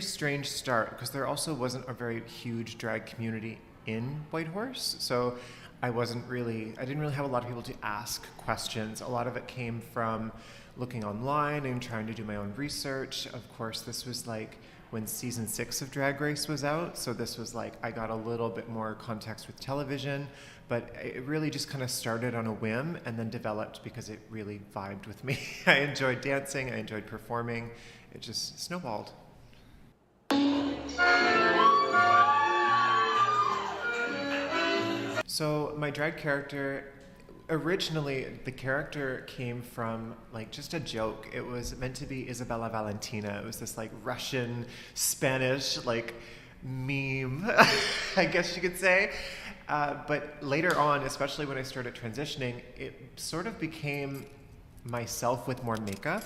strange start, because there also wasn't a very huge drag community in Whitehorse. So I didn't really have a lot of people to ask questions. A lot of it came from looking online and trying to do my own research. Of course, this was like when season 6 of Drag Race was out. So this was like, I got a little bit more context with television, but it really just kind of started on a whim and then developed because it really vibed with me. I enjoyed dancing, I enjoyed performing. It just snowballed. So my drag character, originally the character came from like just a joke. It was meant to be Isabella Valentina. It was this like Russian, Spanish like meme, I guess you could say. But later on, especially when I started transitioning, it sort of became myself with more makeup.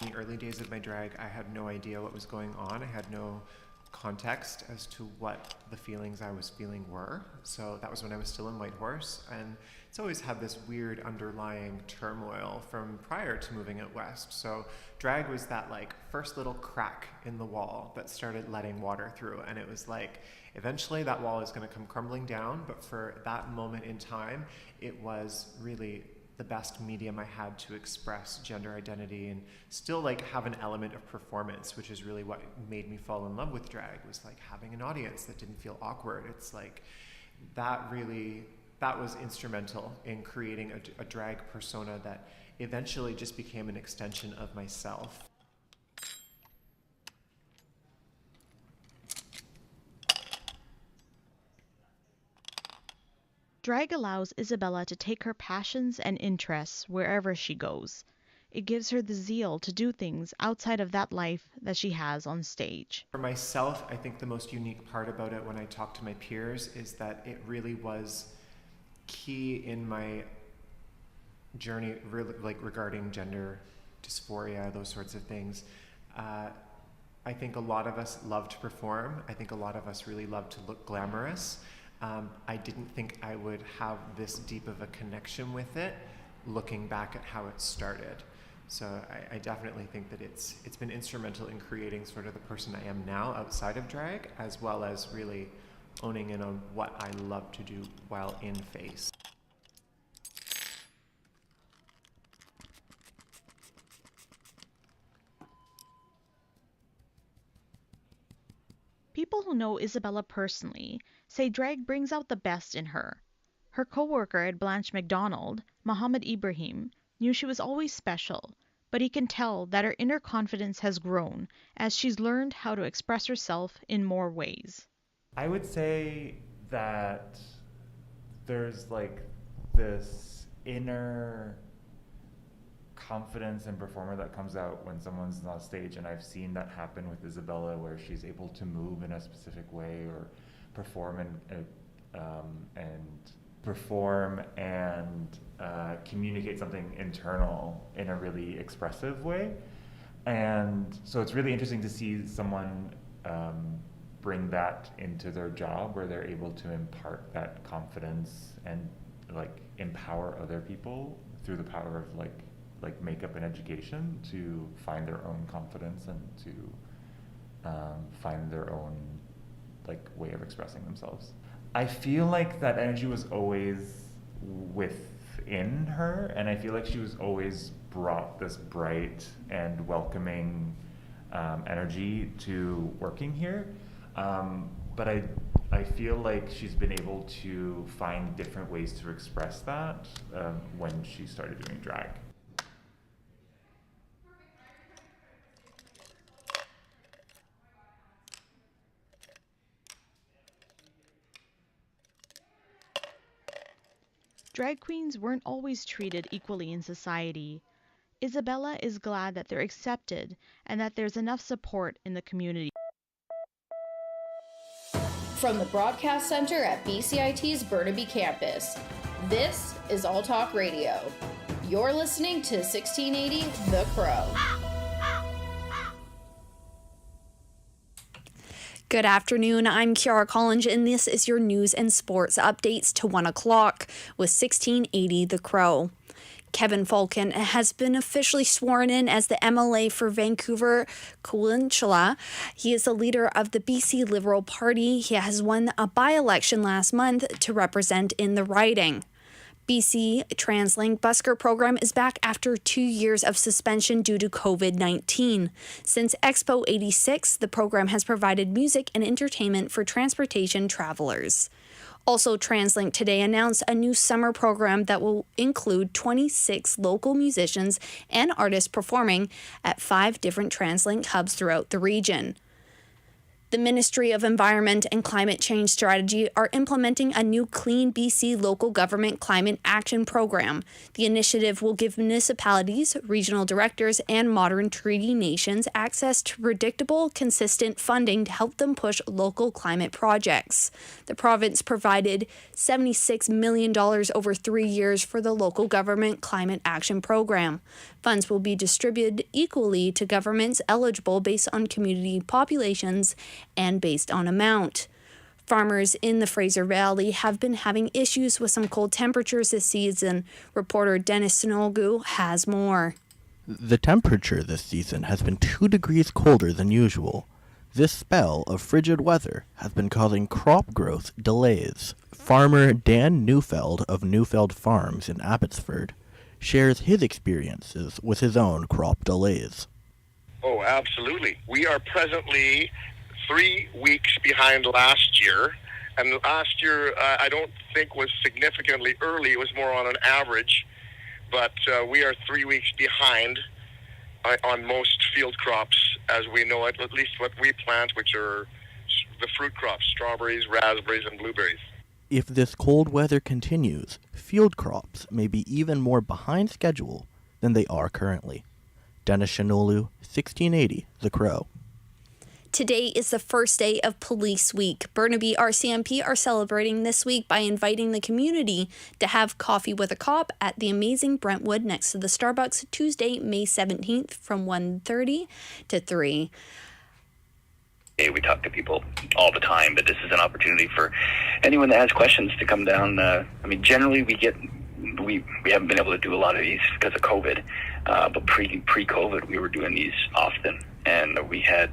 In the early days of my drag, I had no idea what was going on. I had no context as to what the feelings I was feeling were. So that was when I was still in Whitehorse, and it's always had this weird underlying turmoil from prior to moving out west. So drag was that like first little crack in the wall that started letting water through, and it was like eventually that wall is going to come crumbling down, but for that moment in time it was really the best medium I had to express gender identity and still like have an element of performance, which is really what made me fall in love with drag, was like having an audience that didn't feel awkward. It's like that was instrumental in creating a drag persona that eventually just became an extension of myself. Drag allows Isabella to take her passions and interests wherever she goes. It gives her the zeal to do things outside of that life that she has on stage. For myself, I think the most unique part about it when I talk to my peers is that it really was key in my journey, really, like regarding gender dysphoria, those sorts of things. I think a lot of us love to perform. I think a lot of us really love to look glamorous. I didn't think I would have this deep of a connection with it, looking back at how it started. So I definitely think that it's been instrumental in creating sort of the person I am now outside of drag, as well as really owning in on what I love to do while in face. People who know Isabella personally say drag brings out the best in her. Her co-worker at Blanche McDonald, Mohammed Ibrahim, knew she was always special, but he can tell that her inner confidence has grown as she's learned how to express herself in more ways. I would say that there's like this inner confidence and performer that comes out when someone's on stage, and I've seen that happen with Isabella, where she's able to move in a specific way or perform and communicate something internal in a really expressive way. And so it's really interesting to see someone bring that into their job, where they're able to impart that confidence and like empower other people through the power of like makeup and education to find their own confidence and to find their own like way of expressing themselves. I feel like that energy was always within her, and I feel like she was always brought this bright and welcoming energy to working here. But I feel like she's been able to find different ways to express that when she started doing drag. Drag queens weren't always treated equally in society. Isabella is glad that they're accepted and that there's enough support in the community. From the Broadcast Center at BCIT's Burnaby Campus, this is All Talk Radio. You're listening to 1680 The Crow. Good afternoon, I'm Kiara Collins, and this is your news and sports updates to 1 o'clock with 1680 The Crow. Kevin Falcon has been officially sworn in as the MLA for Vancouver Coquitlam. He is the leader of the BC Liberal Party. He has won a by-election last month to represent in the riding. BC TransLink busker program is back after 2 years of suspension due to COVID-19. Since Expo 86, the program has provided music and entertainment for transportation travelers. Also, TransLink today announced a new summer program that will include 26 local musicians and artists performing at 5 different TransLink hubs throughout the region. The Ministry of Environment and Climate Change Strategy are implementing a new Clean BC Local Government Climate Action Program. The initiative will give municipalities, regional directors, and modern treaty nations access to predictable, consistent funding to help them push local climate projects. The province provided $76 million over 3 years for the Local Government Climate Action Program. Funds will be distributed equally to governments eligible based on community populations and based on amount. Farmers in the Fraser Valley have been having issues with some cold temperatures this season. Reporter Dennis Sinogu has more. The temperature this season has been 2 degrees colder than usual. This spell of frigid weather has been causing crop growth delays. Farmer Dan Neufeld of Neufeld Farms in Abbotsford shares his experiences with his own crop delays. Oh, absolutely. We are presently 3 weeks behind last year, and last year I don't think was significantly early. It was more on an average, but we are 3 weeks behind on most field crops as we know it, at least what we plant, which are the fruit crops, strawberries, raspberries, and blueberries. If this cold weather continues, field crops may be even more behind schedule than they are currently. Dennis Shinolu, 1680 The Crow. Today is the first day of Police Week. Burnaby RCMP are celebrating this week by inviting the community to have coffee with a cop at the amazing Brentwood next to the Starbucks Tuesday, May 17th from 1:30 to 3. We talk to people all the time, but this is an opportunity for anyone that has questions to come down. Generally we haven't been able to do a lot of these because of COVID, but pre-COVID we were doing these often, and we had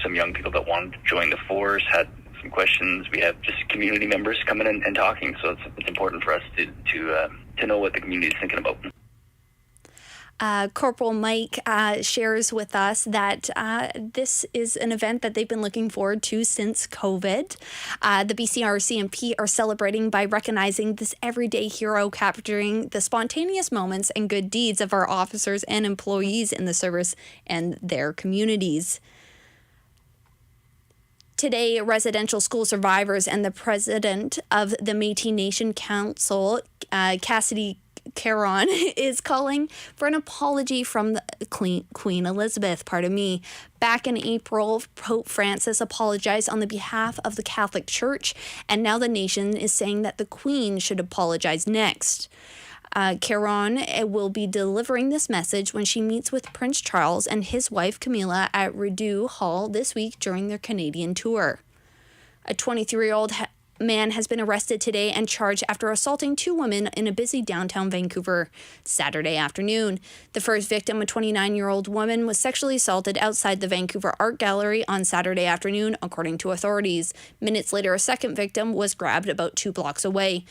some young people that wanted to join the force, had some questions. We have just community members coming in and talking, so it's important for us to know what the community is thinking about. Corporal Mike shares with us that this is an event that they've been looking forward to since COVID. The BCRCMP are celebrating by recognizing this everyday hero, capturing the spontaneous moments and good deeds of our officers and employees in the service and their communities. Today, residential school survivors and the president of the Métis Nation Council, Cassidy Caron, is calling for an apology from the Queen Elizabeth. Back in April, Pope Francis apologized on the behalf of the Catholic Church, and now the nation is saying that the Queen should apologize next. Caron will be delivering this message when she meets with Prince Charles and his wife Camilla at Rideau Hall this week during their Canadian tour. A 23-year-old man has been arrested today and charged after assaulting 2 women in a busy downtown Vancouver Saturday afternoon. The first victim, a 29-year-old woman, was sexually assaulted outside the Vancouver Art Gallery on Saturday afternoon, according to authorities. Minutes later, a second victim was grabbed about 2 blocks away.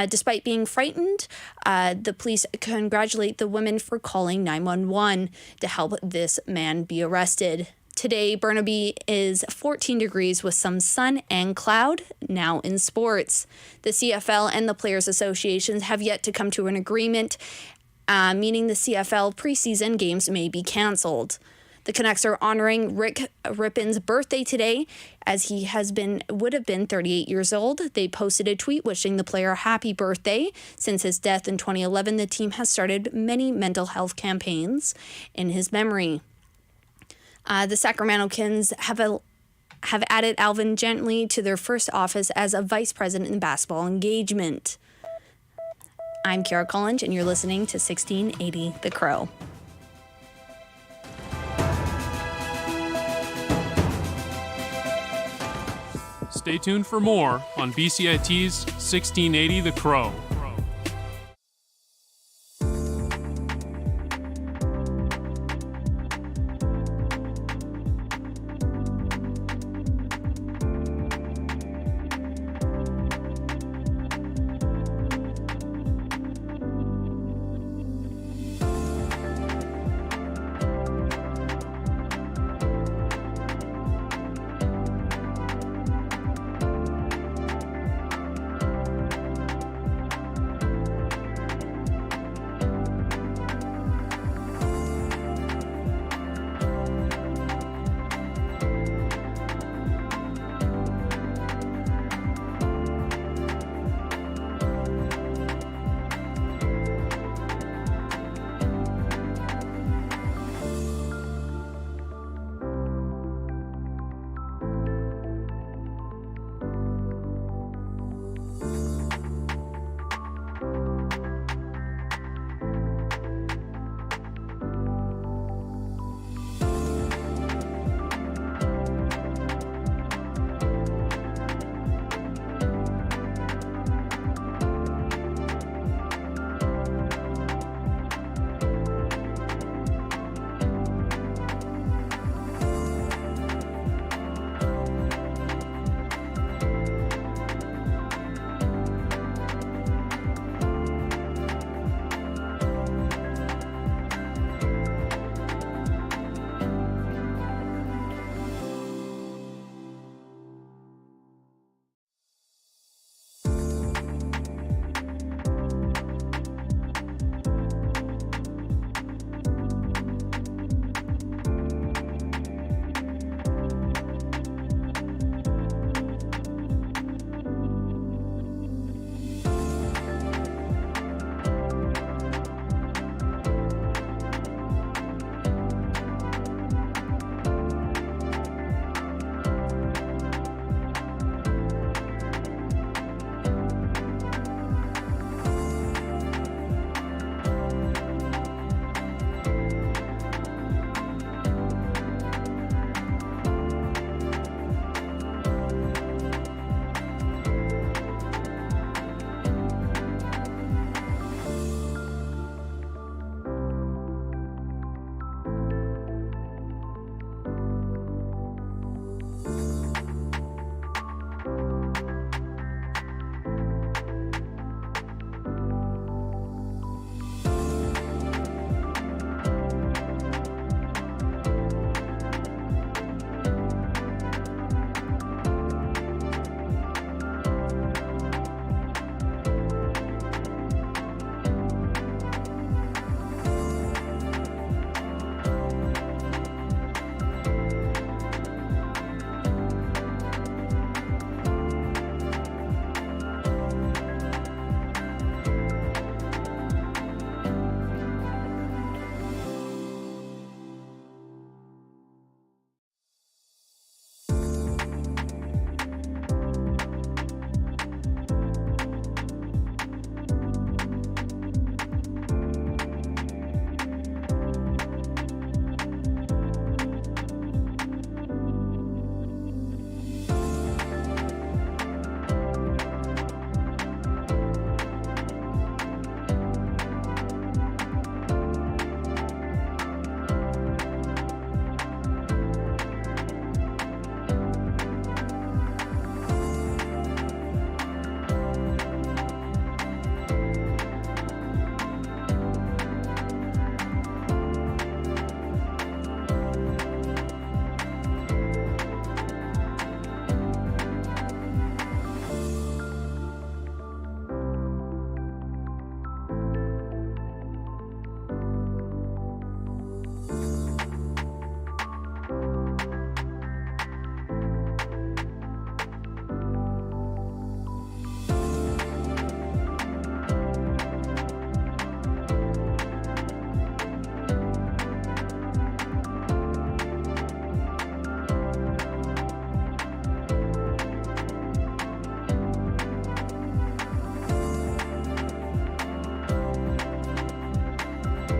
Despite being frightened, the police congratulate the women for calling 911 to help this man be arrested. Today, Burnaby is 14 degrees with some sun and cloud. Now in sports, the CFL and the Players Associations have yet to come to an agreement, meaning the CFL preseason games may be canceled. The Canucks are honoring Rick Rippen's birthday today, as he would have been 38 years old. They posted a tweet wishing the player a happy birthday. Since his death in 2011, the team has started many mental health campaigns in his memory. The Sacramento Kings have added Alvin Gentry to their first office as a vice president in basketball engagement. I'm Kiara Collins, and you're listening to 1680 The Crow. Stay tuned for more on BCIT's 1680 The Crow.